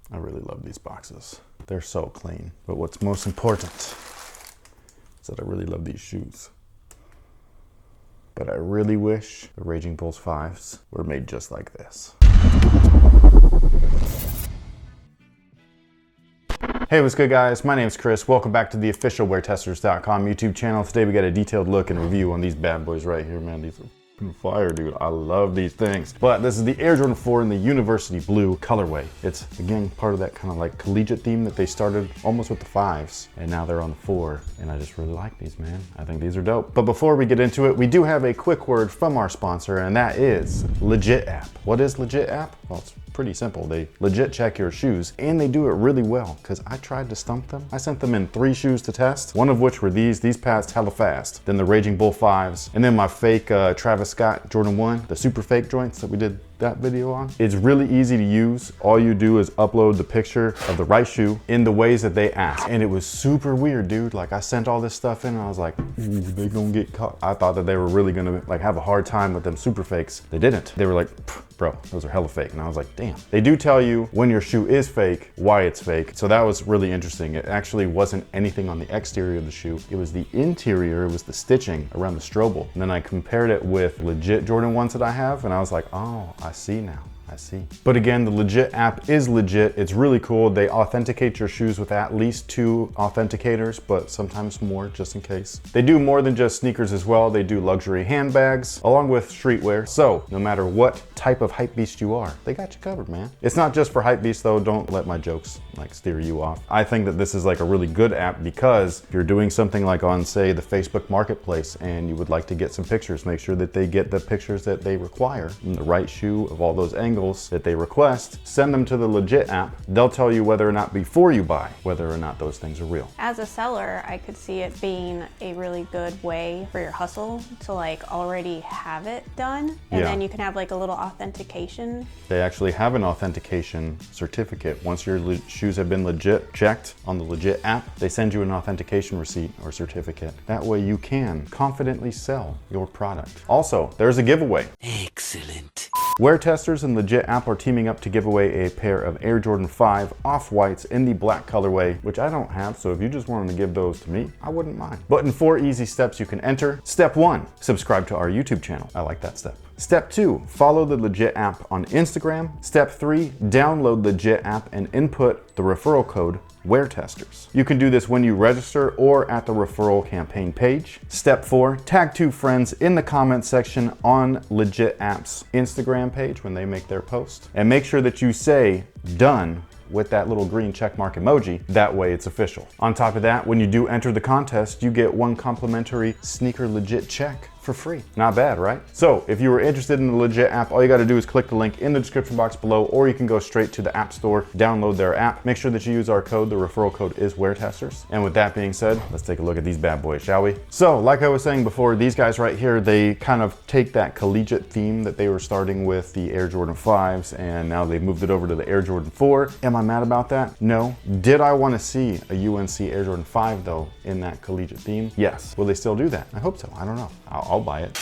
I really love these boxes. They're so clean. But what's most important is that I really love these shoes. But I really wish the Raging Bulls 5s were made just like this. Hey, what's good guys? My name's Chris. Welcome back to the official WearTesters.com YouTube channel. Today we got a detailed look and review on these bad boys right here, man. These are fire, dude. I love these things. But this is the Air Jordan 4 in the University Blue colorway. It's, again, part of that kind of like collegiate theme that they started almost with the 5s, and now they're on the 4, and I just really like these, man. I think these are dope. But before we get into it, we do have a quick word from our sponsor, and that is Legit App. What is Legit App? Well, it's pretty simple. They legit check your shoes, and they do it really well, because I tried to stump them. I sent them in 3 shoes to test, one of which were these. These passed hella fast. Then the Raging Bull 5s, and then my fake Travis Scott Jordan 1, the super fake joints that we did that video on. It's really easy to use. All you do is upload the picture of the right shoe in the ways that they ask. And it was super weird, dude. Like, I sent all this stuff in and I was like, ooh, they gonna get caught. I thought that they were really gonna like have a hard time with them super fakes. They didn't. They were like, bro, those are hella fake. And I was like, damn. They do tell you when your shoe is fake, why it's fake. So that was really interesting. It actually wasn't anything on the exterior of the shoe. It was the interior, it was the stitching around the strobel. And then I compared it with legit Jordan 1s that I have, and I was like, oh, I see now. I see. But again, the Legit app is legit. It's really cool. They authenticate your shoes with at least 2 authenticators, but sometimes more just in case. They do more than just sneakers as well. They do luxury handbags along with streetwear. So no matter what type of hype beast you are, they got you covered, man. It's not just for hype beasts though. Don't let my jokes like steer you off. I think that this is like a really good app because if you're doing something like on, say, the Facebook Marketplace and you would like to get some pictures, make sure that they get the pictures that they require in the right shoe of all those angles that they request, send them to the Legit app. They'll tell you whether or not before you buy, whether or not those things are real. As a seller, I could see it being a really good way for your hustle to like already have it done. And then you can have like a little authentication. They actually have an authentication certificate. Once your shoes have been legit checked on the Legit app, they send you an authentication receipt or certificate. That way you can confidently sell your product. Also, there's a giveaway. Excellent. WearTesters and Legit app are teaming up to give away a pair of Air Jordan 5 off-whites in the black colorway, which I don't have, so if you just wanted to give those to me, I wouldn't mind. But in 4 easy steps you can enter. Step 1, subscribe to our YouTube channel. I like that step. Step 2, follow the Legit app on Instagram. Step 3, download Legit app and input the referral code WearTesters. You can do this when you register or at the referral campaign page. Step 4, tag 2 friends in the comment section on Legit app's Instagram page when they make their post. And make sure that you say done with that little green checkmark emoji. That way it's official. On top of that, when you do enter the contest, you get 1 complimentary sneaker Legit check for free. Not bad, right? So if you were interested in the Legit app, all you gotta do is click the link in the description box below, or you can go straight to the App Store, download their app. Make sure that you use our code. The referral code is WearTesters. And with that being said, let's take a look at these bad boys, shall we? So like I was saying before, these guys right here, they kind of take that collegiate theme that they were starting with the Air Jordan 5s, and now they've moved it over to the Air Jordan 4. Am I mad about that? No. Did I want to see a UNC Air Jordan 5 though in that collegiate theme? Yes. Will they still do that? I hope so. I don't know. I'll buy it.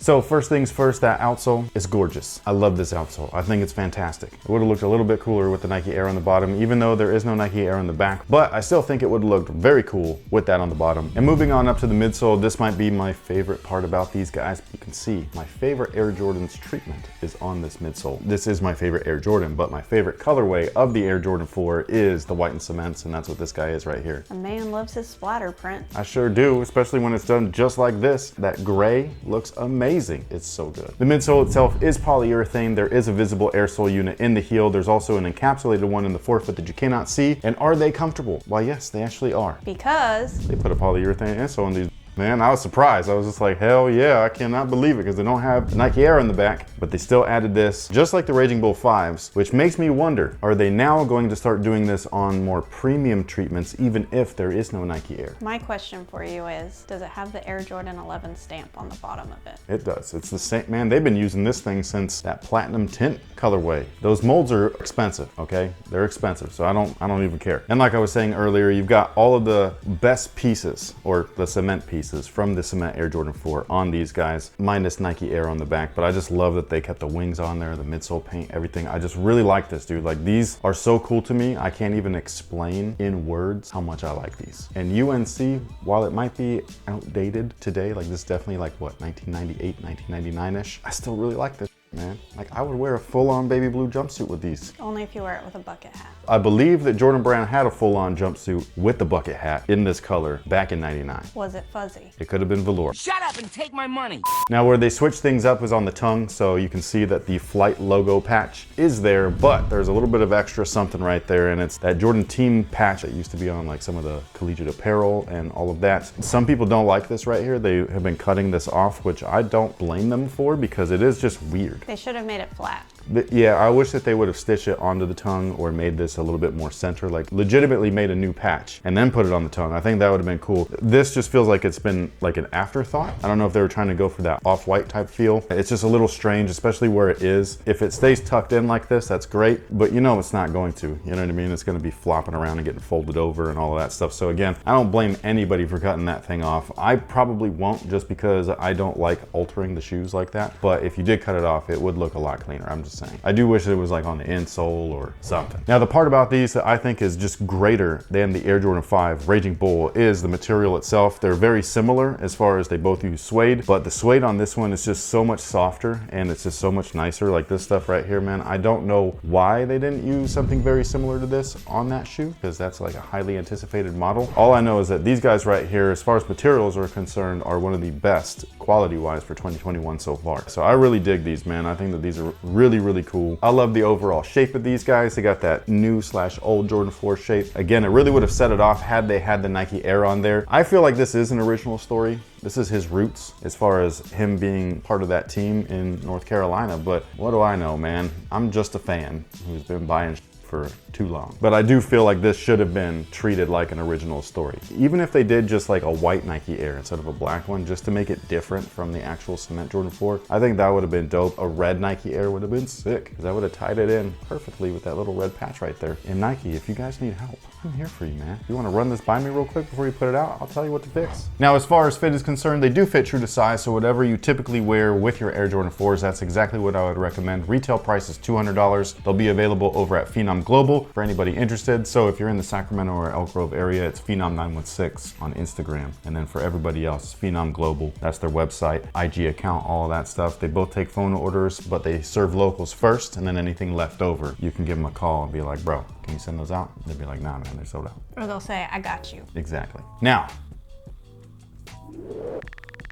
So first things first, that outsole is gorgeous. I love this outsole. I think it's fantastic. It would have looked a little bit cooler with the Nike Air on the bottom, even though there is no Nike Air on the back, but I still think it would have looked very cool with that on the bottom. And moving on up to the midsole, this might be my favorite part about these guys. You can see my favorite Air Jordan's treatment is on this midsole. This is my favorite Air Jordan, but my favorite colorway of the Air Jordan 4 is the white and cements, and that's what this guy is right here. A man loves his splatter print. I sure do, especially when it's done just like this. That gray looks amazing. It's so good. The midsole itself is polyurethane. There is a visible air sole unit in the heel. There's also an encapsulated one in the forefoot that you cannot see. And are they comfortable? Why, yes, they actually are. Because they put a polyurethane insole on these. Man, I was surprised. I was just like, hell yeah, I cannot believe it, because they don't have Nike Air on the back, but they still added this, just like the Raging Bull 5s, which makes me wonder, are they now going to start doing this on more premium treatments, even if there is no Nike Air? My question for you is, does it have the Air Jordan 11 stamp on the bottom of it? It does. It's the same, man, they've been using this thing since that platinum tint colorway. Those molds are expensive, okay? They're expensive, so I don't even care. And like I was saying earlier, you've got all of the best pieces, or the cement pieces from the cement Air Jordan 4 on these guys, minus Nike Air on the back. But I just love that they kept the wings on there, the midsole paint, everything. I just really like this, dude. Like, these are so cool to me. I can't even explain in words how much I like these. And UNC, while it might be outdated today, like this is definitely like what, 1998, 1999-ish, I still really like this, man. Like, I would wear a full-on baby blue jumpsuit with these. Only if you wear it with a bucket hat. I believe that Jordan Brand had a full-on jumpsuit with the bucket hat in this color back in '99. Was it fuzzy? It could have been velour. Shut up and take my money. Now, where they switched things up is on the tongue, so you can see that the Flight logo patch is there, but there's a little bit of extra something right there, and it's that Jordan Team patch that used to be on like some of the collegiate apparel and all of that. Some people don't like this right here. They have been cutting this off, which I don't blame them for, because it is just weird. They should have made it flat. But yeah, I wish that they would have stitched it onto the tongue or made this a little bit more center, like legitimately made a new patch and then put it on the tongue. I think that would have been cool. This just feels like it's been like an afterthought. I don't know if they were trying to go for that off-white type feel. It's just a little strange, especially where it is. If it stays tucked in like this, that's great, but you know it's not going to. You know what I mean? It's going to be flopping around and getting folded over and all of that stuff. So again, I don't blame anybody for cutting that thing off. I probably won't, just because I don't like altering the shoes like that. But if you did cut it off, it would look a lot cleaner. I'm just saying. I do wish it was like on the insole or something. Now, the part about these that I think is just greater than the Air Jordan 5 Raging Bull is the material itself. They're very similar as far as they both use suede, but the suede on this one is just so much softer and it's just so much nicer. Like this stuff right here, man, I don't know why they didn't use something very similar to this on that shoe, because that's like a highly anticipated model. All I know is that these guys right here, as far as materials are concerned, are one of the best quality-wise for 2021 so far. So I really dig these, man. I think that these are really, really cool. I love the overall shape of these guys. They got that new/old Jordan 4 shape. Again, it really would have set it off had they had the Nike Air on there. I feel like this is an original story. This is his roots as far as him being part of that team in North Carolina, but what do I know, man? I'm just a fan who's been buying for too long. But I do feel like this should have been treated like an original story. Even if they did just like a white Nike Air instead of a black one, just to make it different from the actual cement Jordan 4, I think that would have been dope. A red Nike Air would have been sick, because I would have tied it in perfectly with that little red patch right there. And Nike, if you guys need help, I'm here for you, man. If you want to run this by me real quick before you put it out, I'll tell you what to fix. Now, as far as fit is concerned, they do fit true to size, so whatever you typically wear with your Air Jordan 4s, that's exactly what I would recommend. Retail price is $200. They'll be available over at Phenom Global for anybody interested. So if you're in the Sacramento or Elk Grove area, it's Phenom916 on Instagram. And then for everybody else, Phenom Global. That's their website, IG account, all of that stuff. They both take phone orders, but they serve locals first, and then anything left over, you can give them a call and be like, bro, can you send those out? They'd be like, nah, man, they're sold out. Or they'll say, I got you. Exactly. Now,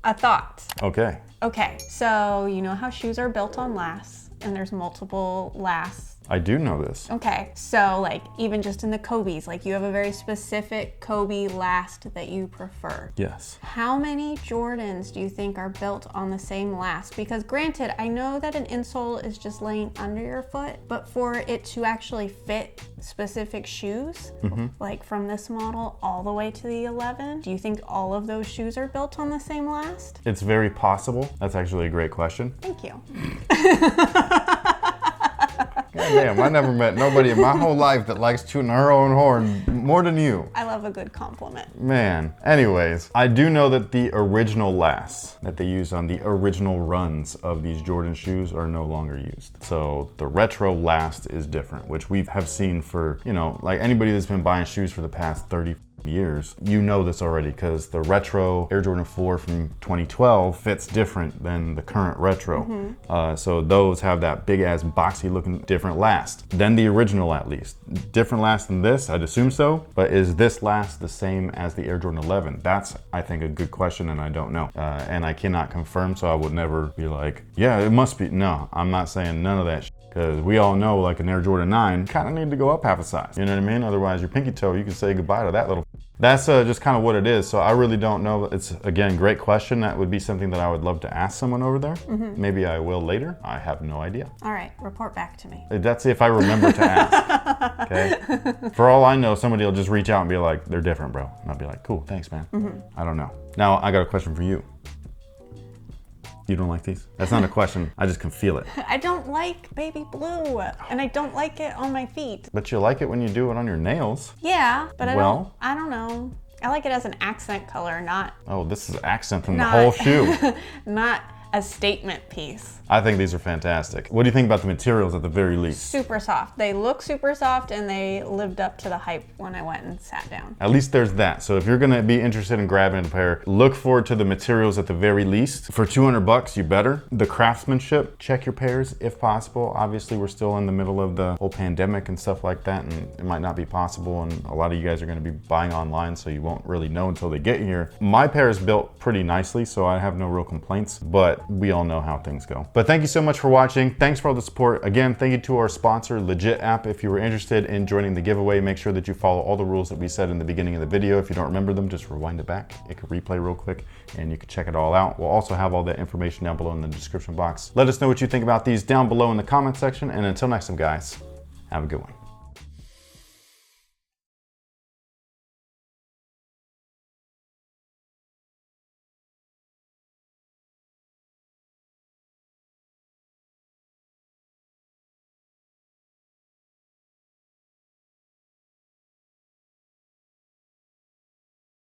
A thought. okay. Okay, so you know how shoes are built on lasts, and there's multiple lasts. I do know this. Okay, so like even just in the Kobe's, like you have a very specific Kobe last that you prefer. Yes. How many Jordans do you think are built on the same last? Because granted, I know that an insole is just laying under your foot, but for it to actually fit specific shoes, like from this model all the way to the 11, do you think all of those shoes are built on the same last? It's very possible. That's actually a great question. Thank you. God damn, I never met nobody in my whole life that likes tooting her own horn more than you. I love a good compliment. Man. Anyways, I do know that the original lasts that they used on the original runs of these Jordan shoes are no longer used. So the retro last is different, which we have seen for, you know, like anybody that's been buying shoes for the past 30 years, you know this already, because the retro Air Jordan 4 from 2012 fits different than the current retro. So those have that big ass boxy looking different last than the original, at least. Different last than this, I'd assume so, but is this last the same as the Air Jordan 11? That's, I think, a good question, and I don't know. And I cannot confirm, so I would never be like, yeah, it must be. No, I'm not saying none of that shit. Because we all know, like an Air Jordan 9, kind of need to go up half a size. You know what I mean? Otherwise, your pinky toe, you can say goodbye to that little. That's just kind of what it is. So I really don't know. It's, again, great question. That would be something that I would love to ask someone over there. Maybe I will later. I have no idea. All right, report back to me. That's if I remember to ask. Okay? For all I know, somebody will just reach out and be like, they're different, bro. And I'll be like, cool, thanks, man. I don't know. Now, I got a question for you. You don't like these? That's not a question. I just can feel it. I don't like baby blue, and I don't like it on my feet. But you like it when you do it on your nails. Yeah, but I Well. don't know. I like it as an accent color, not Oh, this is accenting the whole shoe. not a statement piece. I think these are fantastic. What do you think about the materials at the very least? Super soft. They look super soft, and they lived up to the hype when I went and sat down. At least there's that. So if you're gonna be interested in grabbing a pair, look forward to the materials at the very least. For 200 bucks, you better. The craftsmanship, check your pairs if possible. Obviously, we're still in the middle of the whole pandemic and stuff like that, and it might not be possible, and a lot of you guys are gonna be buying online, so you won't really know until they get here. My pair is built pretty nicely, so I have no real complaints, but we all know how things go. But thank you so much for watching. Thanks for all the support. Again, thank you to our sponsor, Legit App. If you were interested in joining the giveaway, make sure that you follow all the rules that we said in the beginning of the video. If you don't remember them, just rewind it back. It could replay real quick and you can check it all out. We'll also have all that information down below in the description box. Let us know what you think about these down below in the comment section. And until next time, guys, have a good one.